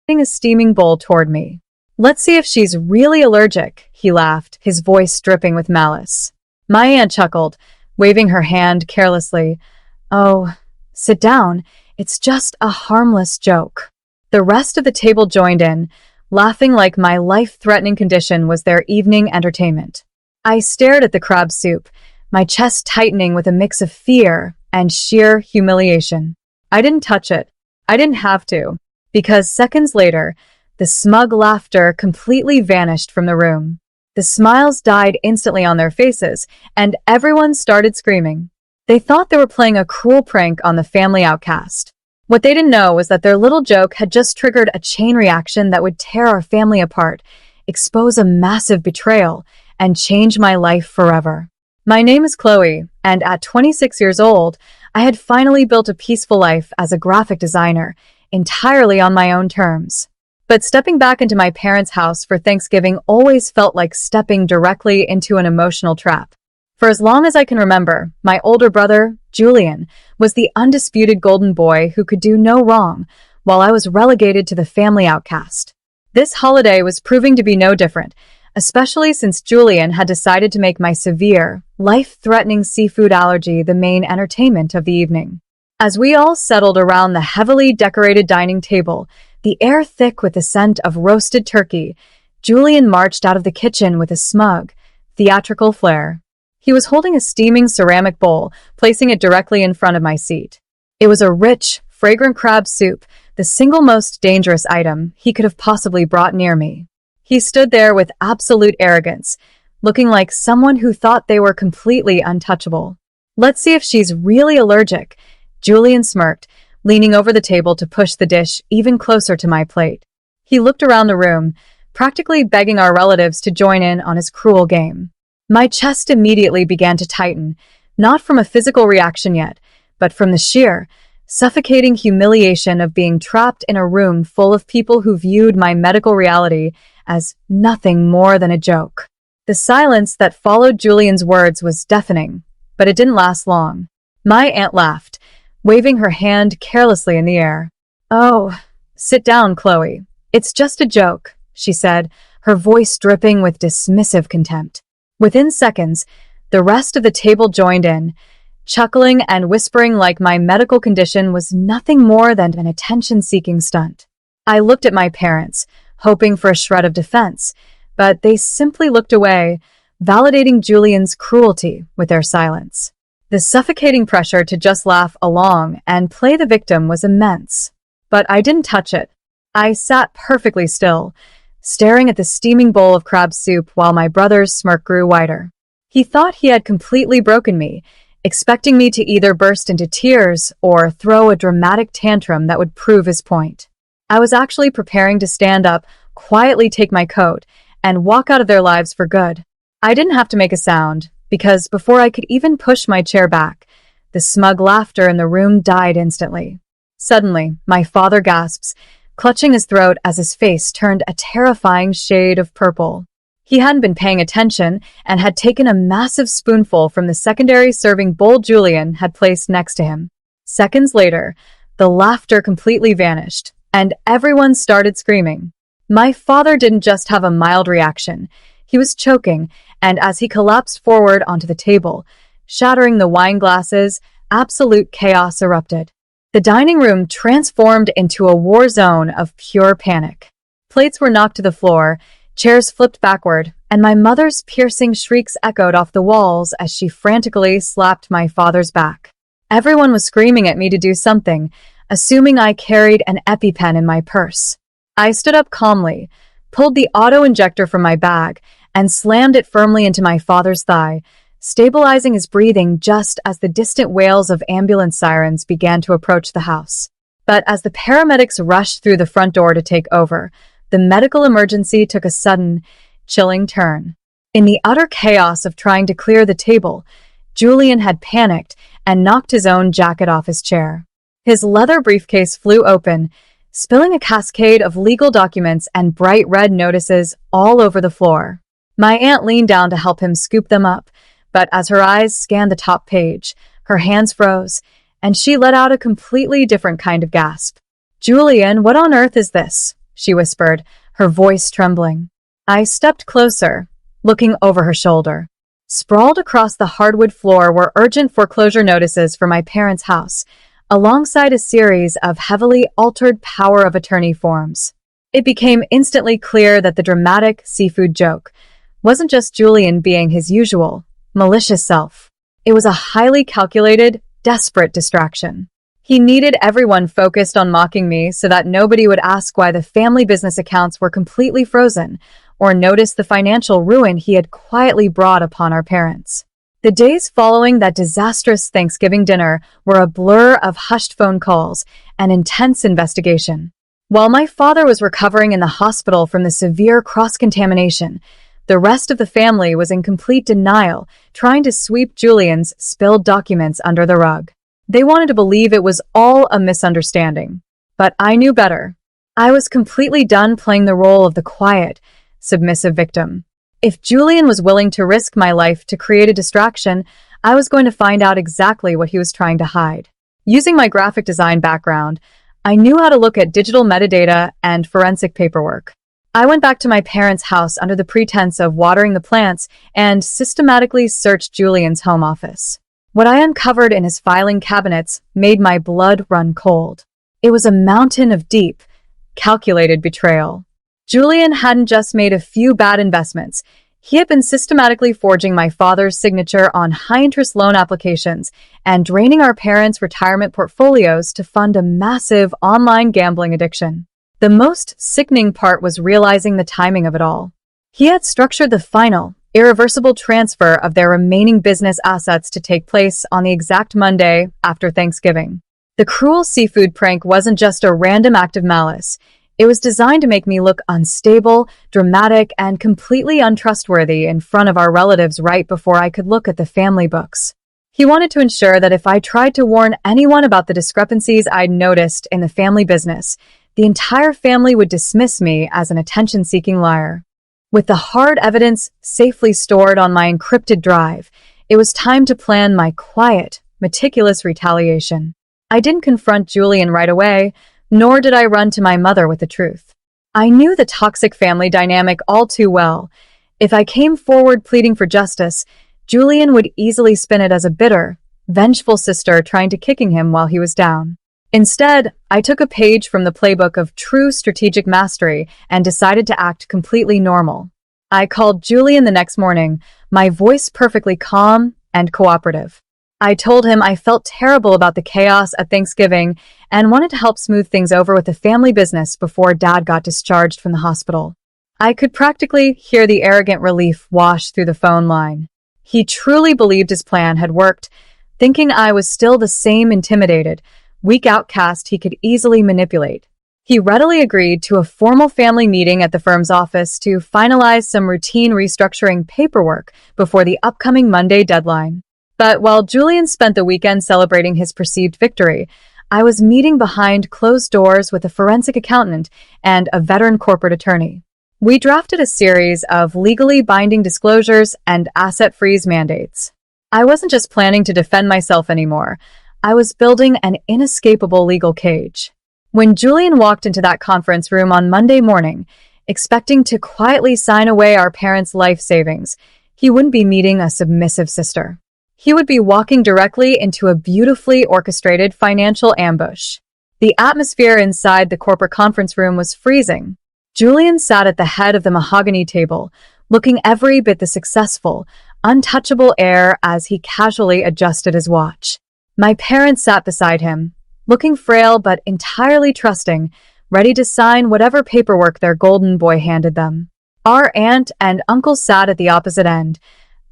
a steaming bowl toward me. "Let's see if she's really allergic," he laughed, his voice dripping with malice. My aunt chuckled, waving her hand carelessly. "Oh, sit down. It's just a harmless joke." The rest of the table joined in, laughing like my life-threatening condition was their evening entertainment. I stared at the crab soup, my chest tightening with a mix of fear and sheer humiliation. I didn't touch it. I didn't have to, because seconds later, the smug laughter completely vanished from the room. The smiles died instantly on their faces, and everyone started screaming. They thought they were playing a cruel prank on the family outcast. What they didn't know was that their little joke had just triggered a chain reaction that would tear our family apart, expose a massive betrayal, and change my life forever. My name is Chloe, and at 26 years old, I had finally built a peaceful life as a graphic designer, entirely on my own terms. But stepping back into my parents' house for Thanksgiving always felt like stepping directly into an emotional trap. For as long as I can remember, my older brother, Julian, was the undisputed golden boy who could do no wrong, while I was relegated to the family outcast. This holiday was proving to be no different, especially since Julian had decided to make my severe, life-threatening seafood allergy the main entertainment of the evening. As we all settled around the heavily decorated dining table, the air thick with the scent of roasted turkey, Julian marched out of the kitchen with a smug, theatrical flair. He was holding a steaming ceramic bowl, placing it directly in front of my seat. It was a rich, fragrant crab soup, the single most dangerous item he could have possibly brought near me. He stood there with absolute arrogance, looking like someone who thought they were completely untouchable. "Let's see if she's really allergic," Julian smirked, leaning over the table to push the dish even closer to my plate. He looked around the room, practically begging our relatives to join in on his cruel game. My chest immediately began to tighten, not from a physical reaction yet, but from the sheer, suffocating humiliation of being trapped in a room full of people who viewed my medical reality as nothing more than a joke. The silence that followed Julian's words was deafening, but it didn't last long. My aunt laughed, waving her hand carelessly in the air. "Oh, sit down, Chloe. It's just a joke," she said, her voice dripping with dismissive contempt. Within seconds, the rest of the table joined in, chuckling and whispering like my medical condition was nothing more than an attention-seeking stunt. I looked at my parents, hoping for a shred of defense, but they simply looked away, validating Julian's cruelty with their silence. The suffocating pressure to just laugh along and play the victim was immense. But I didn't touch it. I sat perfectly still, staring at the steaming bowl of crab soup while my brother's smirk grew wider. He thought he had completely broken me, expecting me to either burst into tears or throw a dramatic tantrum that would prove his point. I was actually preparing to stand up, quietly take my coat, and walk out of their lives for good. I didn't have to make a sound, because before I could even push my chair back, the smug laughter in the room died instantly. Suddenly, my father gasps, clutching his throat as his face turned a terrifying shade of purple. He hadn't been paying attention and had taken a massive spoonful from the secondary serving bowl Julian had placed next to him. Seconds later, the laughter completely vanished, and everyone started screaming. My father didn't just have a mild reaction. He was choking, and as he collapsed forward onto the table, shattering the wine glasses, absolute chaos erupted. The dining room transformed into a war zone of pure panic. Plates were knocked to the floor, chairs flipped backward, and my mother's piercing shrieks echoed off the walls as she frantically slapped my father's back. Everyone was screaming at me to do something, assuming I carried an EpiPen in my purse. I stood up calmly, pulled the auto-injector from my bag, and slammed it firmly into my father's thigh, stabilizing his breathing just as the distant wails of ambulance sirens began to approach the house. But as the paramedics rushed through the front door to take over, the medical emergency took a sudden, chilling turn. In the utter chaos of trying to clear the table, Julian had panicked and knocked his own jacket off his chair. His leather briefcase flew open, spilling a cascade of legal documents and bright red notices all over the floor. My aunt leaned down to help him scoop them up, but as her eyes scanned the top page, her hands froze, and she let out a completely different kind of gasp. "Julian, what on earth is this?" she whispered, her voice trembling. I stepped closer, looking over her shoulder. Sprawled across the hardwood floor were urgent foreclosure notices for my parents' house, alongside a series of heavily altered power of attorney forms. It became instantly clear that the dramatic seafood joke wasn't just Julian being his usual, malicious self. It was a highly calculated, desperate distraction. He needed everyone focused on mocking me so that nobody would ask why the family business accounts were completely frozen or notice the financial ruin he had quietly brought upon our parents. The days following that disastrous Thanksgiving dinner were a blur of hushed phone calls and intense investigation. While my father was recovering in the hospital from the severe cross-contamination, the rest of the family was in complete denial, trying to sweep Julian's spilled documents under the rug. They wanted to believe it was all a misunderstanding. But I knew better. I was completely done playing the role of the quiet, submissive victim. If Julian was willing to risk my life to create a distraction, I was going to find out exactly what he was trying to hide. Using my graphic design background, I knew how to look at digital metadata and forensic paperwork. I went back to my parents' house under the pretense of watering the plants and systematically searched Julian's home office. What I uncovered in his filing cabinets made my blood run cold. It was a mountain of deep, calculated betrayal. Julian hadn't just made a few bad investments. He had been systematically forging my father's signature on high-interest loan applications and draining our parents' retirement portfolios to fund a massive online gambling addiction. The most sickening part was realizing the timing of it all. He had structured the final, irreversible transfer of their remaining business assets to take place on the exact Monday after Thanksgiving. The cruel seafood prank wasn't just a random act of malice. It was designed to make me look unstable, dramatic, and completely untrustworthy in front of our relatives right before I could look at the family books. He wanted to ensure that if I tried to warn anyone about the discrepancies I'd noticed in the family business, the entire family would dismiss me as an attention-seeking liar. With the hard evidence safely stored on my encrypted drive, it was time to plan my quiet, meticulous retaliation. I didn't confront Julian right away, nor did I run to my mother with the truth. I knew the toxic family dynamic all too well. If I came forward pleading for justice, Julian would easily spin it as a bitter, vengeful sister trying to kicking him while he was down. Instead, I took a page from the playbook of true strategic mastery and decided to act completely normal. I called Julian the next morning, my voice perfectly calm and cooperative. I told him I felt terrible about the chaos at Thanksgiving and wanted to help smooth things over with the family business before Dad got discharged from the hospital. I could practically hear the arrogant relief wash through the phone line. He truly believed his plan had worked, thinking I was still the same intimidated, weak outcast he could easily manipulate. He readily agreed to a formal family meeting at the firm's office to finalize some routine restructuring paperwork before the upcoming Monday deadline. But while Julian spent the weekend celebrating his perceived victory, I was meeting behind closed doors with a forensic accountant and a veteran corporate attorney. We drafted a series of legally binding disclosures and asset freeze mandates. I wasn't just planning to defend myself anymore. I was building an inescapable legal cage. When Julian walked into that conference room on Monday morning, expecting to quietly sign away our parents' life savings, he wouldn't be meeting a submissive sister. He would be walking directly into a beautifully orchestrated financial ambush. The atmosphere inside the corporate conference room was freezing. Julian sat at the head of the mahogany table, looking every bit the successful, untouchable air as he casually adjusted his watch. My parents sat beside him, looking frail but entirely trusting, ready to sign whatever paperwork their golden boy handed them. Our aunt and uncle sat at the opposite end,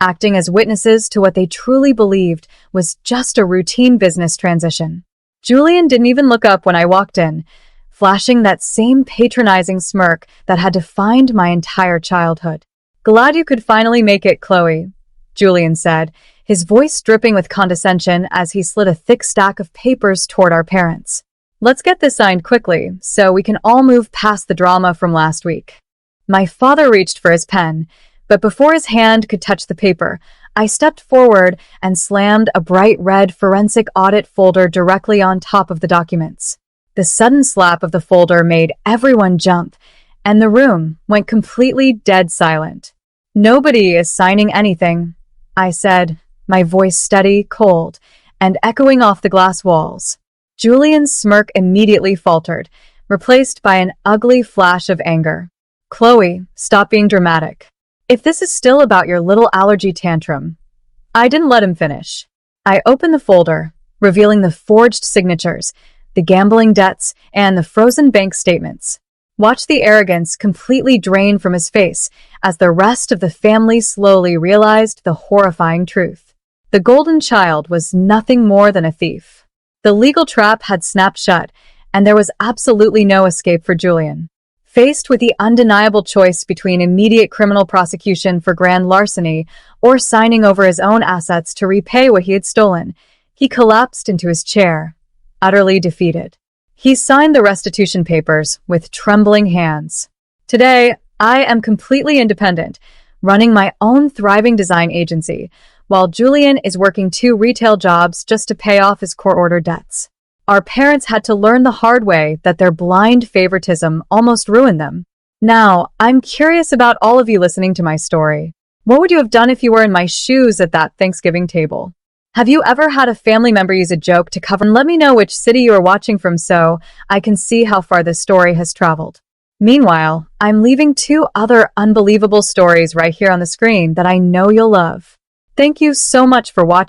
acting as witnesses to what they truly believed was just a routine business transition. Julian didn't even look up when I walked in, flashing that same patronizing smirk that had defined my entire childhood. "Glad you could finally make it, Chloe," Julian said, his voice dripping with condescension as he slid a thick stack of papers toward our parents. "Let's get this signed quickly, so we can all move past the drama from last week." My father reached for his pen, but before his hand could touch the paper, I stepped forward and slammed a bright red forensic audit folder directly on top of the documents. The sudden slap of the folder made everyone jump, and the room went completely dead silent. "Nobody is signing anything," I said, my voice steady, cold, and echoing off the glass walls. Julian's smirk immediately faltered, replaced by an ugly flash of anger. "Chloe, stop being dramatic. If this is still about your little allergy tantrum..." I didn't let him finish. I opened the folder, revealing the forged signatures, the gambling debts, and the frozen bank statements. Watch the arrogance completely drain from his face as the rest of the family slowly realized the horrifying truth. The golden child was nothing more than a thief. The legal trap had snapped shut, and there was absolutely no escape for Julian. Faced with the undeniable choice between immediate criminal prosecution for grand larceny or signing over his own assets to repay what he had stolen, he collapsed into his chair, utterly defeated. He signed the restitution papers with trembling hands. "Today, I am completely independent, running my own thriving design agency, while Julian is working 2 retail jobs just to pay off his court-ordered debts. Our parents had to learn the hard way that their blind favoritism almost ruined them. Now, I'm curious about all of you listening to my story. What would you have done if you were in my shoes at that Thanksgiving table? Have you ever had a family member use a joke to cover? And let me know which city you are watching from so I can see how far this story has traveled. Meanwhile, I'm leaving 2 other unbelievable stories right here on the screen that I know you'll love. Thank you so much for watching.